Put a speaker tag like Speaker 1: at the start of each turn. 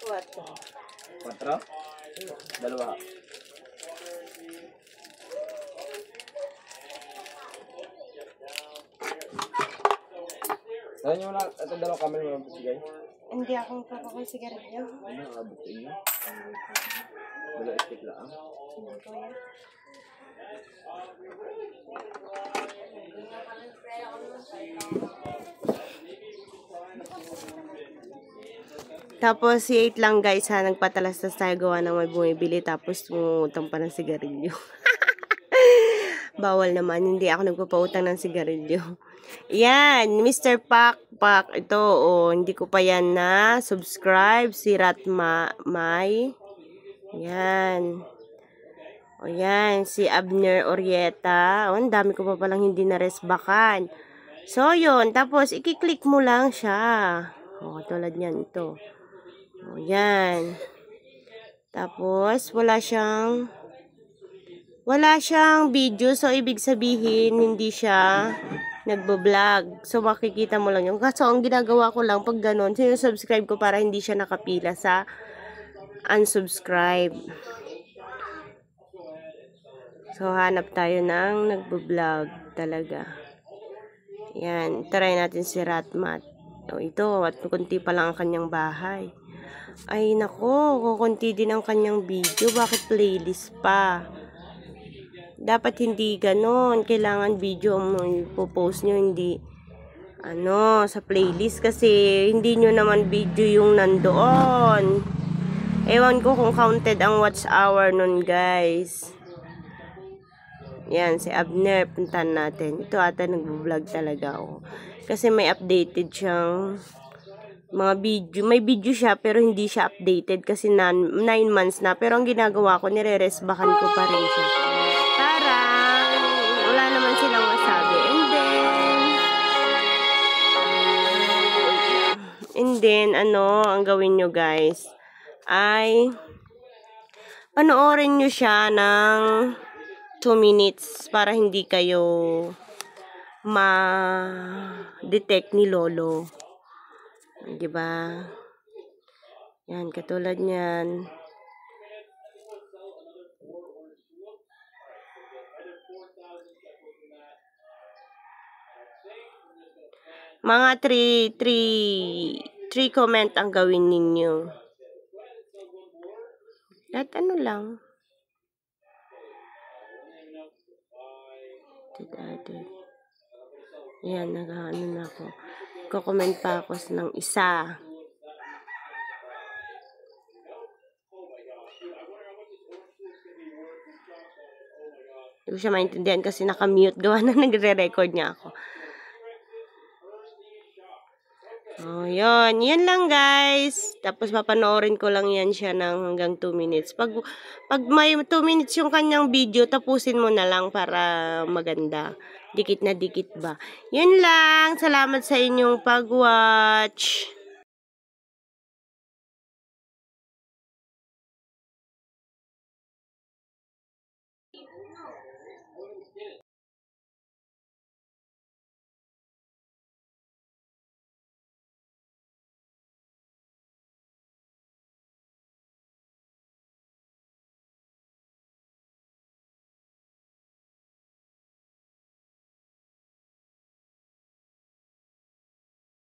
Speaker 1: Quatro.
Speaker 2: 4? Dalawa. Alam nyo na, ito dalawang camera mo lang pasigay.
Speaker 1: Hindi ako magpapakong sigarilyo.
Speaker 2: Ano, abot sa inyo? Dalawa stick lang.
Speaker 1: Hindi ko yan. Tapos si 8 lang guys ha, nagpatalastas tayo gawa ng may bumibili tapos tumutang pa ng sigarilyo. Bawal naman, hindi ako nagpapautang ng sigarilyo. Yan, Mr. Pak. Ito, oh, hindi ko pa yan na subscribe. Si Ratmay. Yan. O yan, si Abner Orieta. O, ang dami ko pa palang hindi na-resbakan. So, yun. Tapos, i-click mo lang siya. O, tulad yan, ito. O, yan. Tapos, wala siyang video. So, ibig sabihin, hindi siya nagbo-vlog. So, makikita mo lang yun. Kaso, ang ginagawa ko lang, pag ganun, sinusubscribe ko para hindi siya nakapila sa unsubscribe. So, hanap tayo ng nagbo-vlog talaga. Yan. Try natin si Ratmat. O, ito. At kunti pa lang ang kanyang bahay. Ay, nako. Kukunti din ang kanyang video. Bakit playlist pa? Dapat hindi ganon. Kailangan video mo ipopost nyo. Hindi, sa playlist. Kasi, hindi nyo naman video yung nandoon. Ewan ko kung counted ang watch hour nun, guys. Yan, si Abner, puntahan natin. Ito ata nagbo-vlog talaga ako. Kasi may updated siyang mga video. May video siya pero hindi siya updated kasi 9 months na. Pero ang ginagawa ko, nire-resbakan ko pa rin siya. Para wala naman silang masabi. And then, ang gawin nyo guys, ay panoorin nyo siya ng 2 minutes para hindi kayo ma-detect ni Lolo. Diba? Yan, katulad niyan. Mga 3 comment ang gawin ninyo. At ano lang. Yan, nag-ano na ako. Ko-comment pa ako ng isa. Hindi ko siya maintindihan kasi naka-mute. Gawa na nagre-record niya ako. Oh, yun. Yan lang, guys. Tapos, papanoorin ko lang yan siya ng hanggang 2 minutes. Pag may 2 minutes yung kanyang video, tapusin mo na lang para maganda. Dikit na dikit ba. Yun lang. Salamat sa inyong pag-watch.